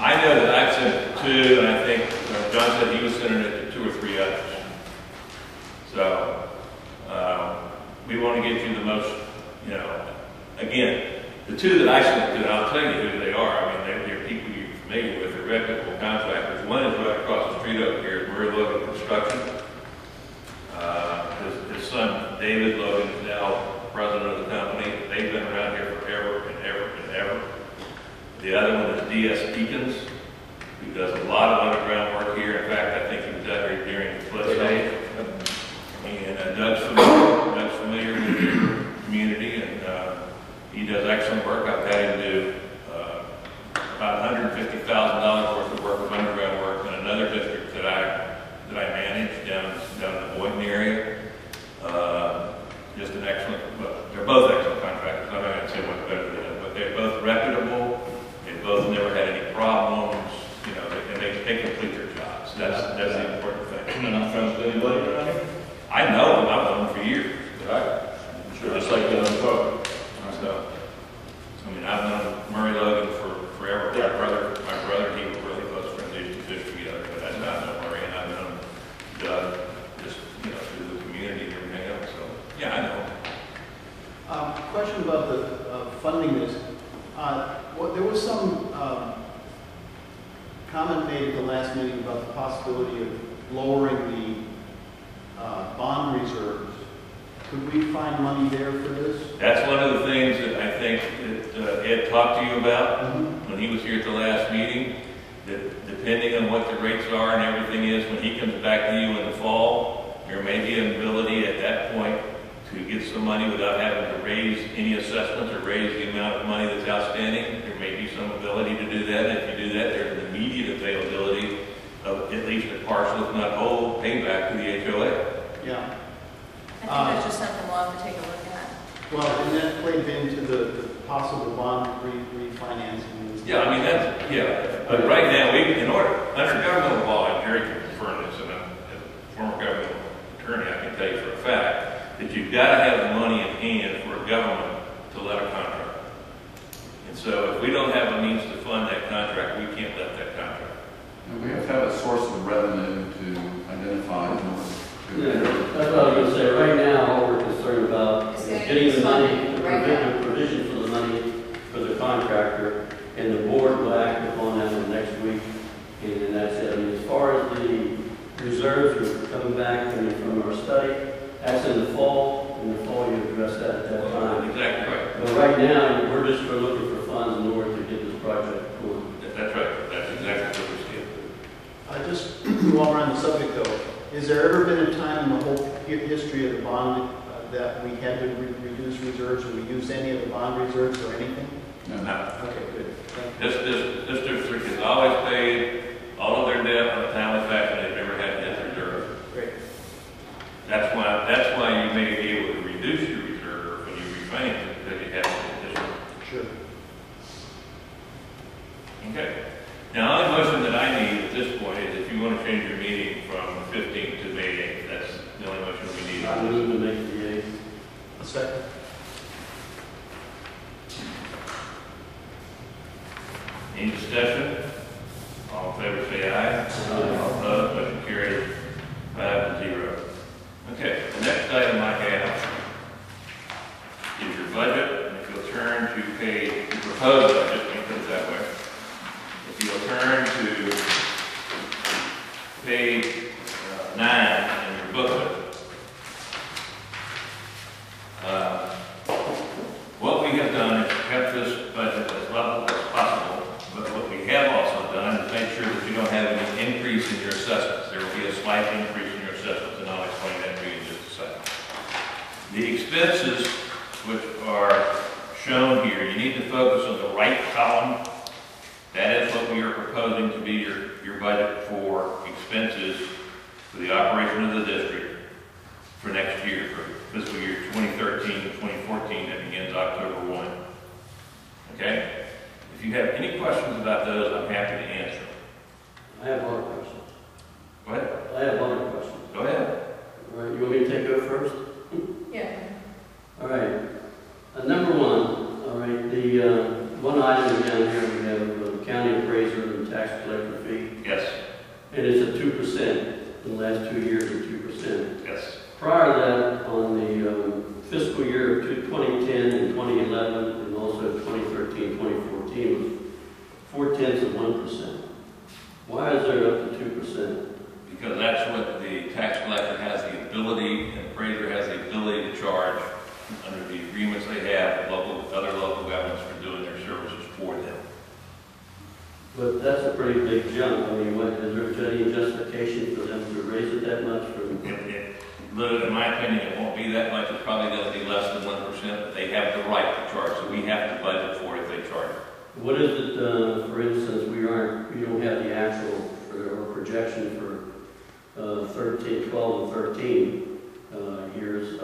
I know that I've sent it to 2, and I think John said he was sending it to 2 or 3 others. So, we want to get you the most, you know, again, the 2 that I sent it to, I'll tell you who they are. I mean, they're people you're familiar with, they're reputable contractors. One is right across the street over here, Murray Logan Construction. His son, David Logan, is now president of the company. They've been around here forever and ever and ever. The other one is D.S. Deacons, who does a lot of underground work here. In fact, I think he was out here during the flood stage. And Doug's familiar with your community, and he does excellent work. I've had him do about $150,000 worth of work of underground work in another district that I manage down in the Boynton area. Just an excellent, well, they're both excellent contractors. I'm not going to say one's better than the other, but they're both reputable. They both never had any problems, you know, and they complete their jobs. That's the important thing. You're not friends with anybody around here? I know them. I've known them for years. Right. Sure. Just like the unquote. So, I mean, I've known Murray Logan for forever. Yeah. My brother, he was really close friends. They used to fish together. But I know Murray, and I've known Doug, just, you know, through the community and everything else. So, yeah, I know. Question about the funding this. There was some comment made at the last meeting about the possibility of lowering the bond reserves. Could we find money there for this? That's one of the things that I think that Ed talked to you about when he was here at the last meeting, that depending on what the rates are and everything is, when he comes back to you in the fall, there may be an ability at that point to get some money without having to raise any assessments or raise the amount of money that's outstanding. There may be some ability to do that. If you do that, there's an immediate availability of at least a partial, if not whole, payback to the HOA. Yeah. I think that's just something we'll have to take a look at. Well, and that played into the possible bond refinancing. Yeah, I mean, that's, yeah. But right now, under governmental law, and Jerry can confirm this, and as a former government attorney, I can tell you for a fact, that you've got to have the money in hand for a government to let a contract. And so if we don't have a means to fund that contract, we can't let that contract. And we have to have a source of revenue to identify in order to. Yeah, that's what I was going to say. Right now, all we're concerned about is getting the money, the provision for the money for the contractor, and the board will act upon that in the next week, and then that's it. I mean, as far as the reserves are coming back from our study, that's in the fall. In the fall, you address that at that time. Exactly right. But right now, we're just looking for funds in order to get this project going. That's right. That's exactly what we're seeing. Just while we're on the subject, though, has there ever been a time in the whole history of the bond that we had to reduce reserves, or we used any of the bond reserves or anything? No. Okay, good. Thank you. This district has always paid all of their debt on a timely fashion. They've never had debt reserve. Great. That's why you may be able to reduce your reserve when you refinance it, because you have some additional. Sure. Okay. Now, the only motion that I need at this point is if you want to change your meeting from the 15th to May 8th. That's the only motion we need. I move to make the 8th. A second. Any discussion? All in favor say aye. All opposed, motion carries 5-0. Okay, the next item I have is your budget. And if you'll turn to page, the proposed budget, let me put it that way. If you'll turn to page 9 in your booklet, what we have done is kept this budget as level as possible, but what we have also done is make sure that you don't have any increase in your assessments. There will be a slight increase in your assessments, and I'll explain that to you in just a second. The expenses, which are shown here, you need to focus on the right column. That is what we are proposing to be your budget for expenses for the operation of the district for next year, for fiscal year 2013-2014 that begins October 1. Okay? If you have any questions about those, I'm happy to answer. I have one question. Go ahead. I have one question. Go ahead. All right, you want me to take over first? Yeah. All right. Number one, all right, the one item down here we have county appraiser and tax tax collector fee? Yes, And it's at 2%, in the last 2 years at 2%. yes. Prior to that, on the fiscal year of 2010 and 2011, and also 2013, 2014, was 0.4%. Why is there up to 2%? Because that's what the tax collector has the ability, and appraiser has the ability to charge under the agreements they have with other local governments for doing their services for them. But that's a pretty big jump. I mean, is there any justification for them to raise it that much? Lou, in my opinion, it won't be that much. It's probably going to be less than 1%, but they have the right to charge, so we have to budget for it if they charge. What is it, for instance, we don't have the actual or projection for 12 and 13 years.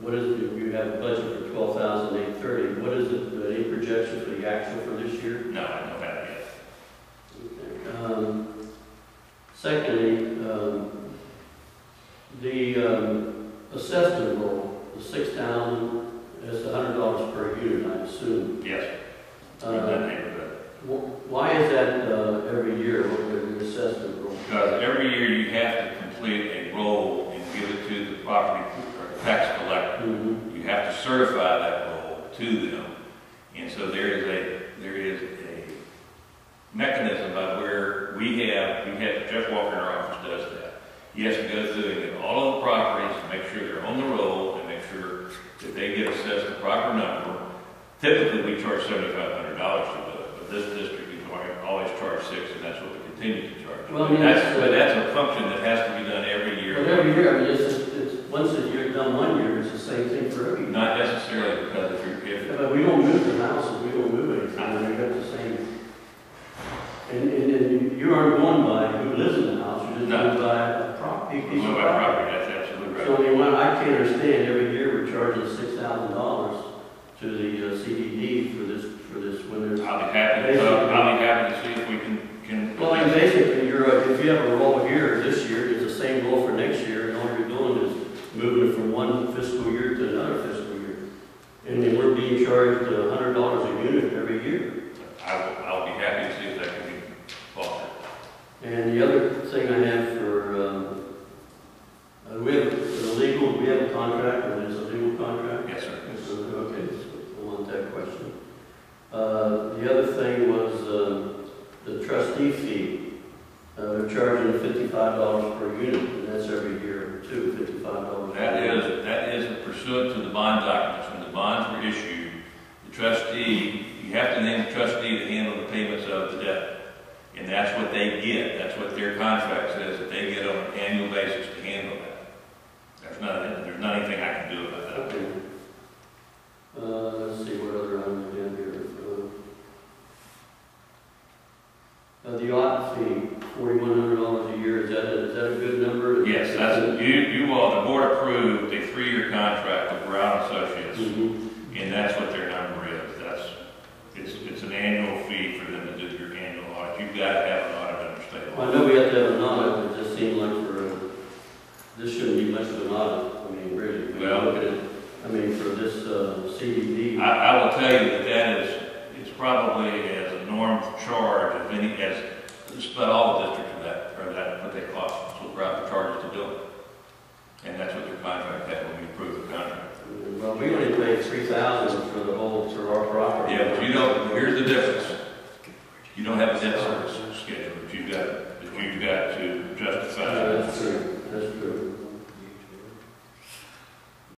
What is it? You have a budget for 12,830. What is it? Any projection for the actual for this year? No, I don't have it yet. Okay. Secondly, the assessment roll, the 6,000 is $100 per unit, I assume. Yes. In that neighborhood. Why is that every year, the assessment roll? Because every year you have to complete a roll and give it to the property or tax collector. Mm-hmm. You have to certify that roll to them. And so there is a mechanism by where we have Jeff Walker in our office does that. He has to go through and get all of the properties, make sure they're on the roll, and make sure that they get assessed the proper number. Typically, we charge $7,500 to do it, but this district is always charge $6,000, and that's what we continue to charge. Well, I mean, but that's a function that has to be done every year. But every year, I mean, it's once you're done 1 year, it's the same thing for every year. Not necessarily, because Yeah, but we don't move the houses, we don't move anything, I mean, we got the same. And you aren't going by who lives in the house, you're just No. going by a property, piece of by property. property, that's absolutely right. So, I mean, I can't understand, every year we're charging $6,000 to the CDD for this when there's. I'll be happy to see if we can. Well, I mean, basically, if you have a roll here this year, it's the same roll for next year, and all you're doing is moving it from one fiscal year to another fiscal year. And then we're being charged $100 a unit every year. I'll be happy to see if that can be fostered. And the other thing I have for, we have a contract, or there's a legal contract? Yes, sir. Okay, so I want that question. The other thing was the trustee fee. They're charging $55 per unit, and that's every year too, $55. That is pursuant to the bond documents. When the bonds were issued, the trustee, you have to name the trustee to handle the payments of the debt. And that's what they get. That's what their contract says, that they get on an annual basis to handle that. There's not anything I can do about that. Okay. Let's see what other items we have here. The audit fee, $4,100 a year, is that a good number? Yes, you all, the board approved a 3-year contract with Brown Associates, Mm-hmm. and that's what their number is. It's an annual fee for them to do your annual audit. You've got to have an audit under state law. I know we have to have an audit, but it just seemed like this shouldn't be much of an audit. I mean, really, when you Well, look at it, I mean, for this CDD. I will tell you that it's probably as a norm charge as just about all the districts for that what they cost. That's what Brown charges to do it. And that's what their contract had when we approved the contract. Well, we only paid $3,000 for our property. Yeah, but here's the difference. You don't have a debt service schedule, but you've got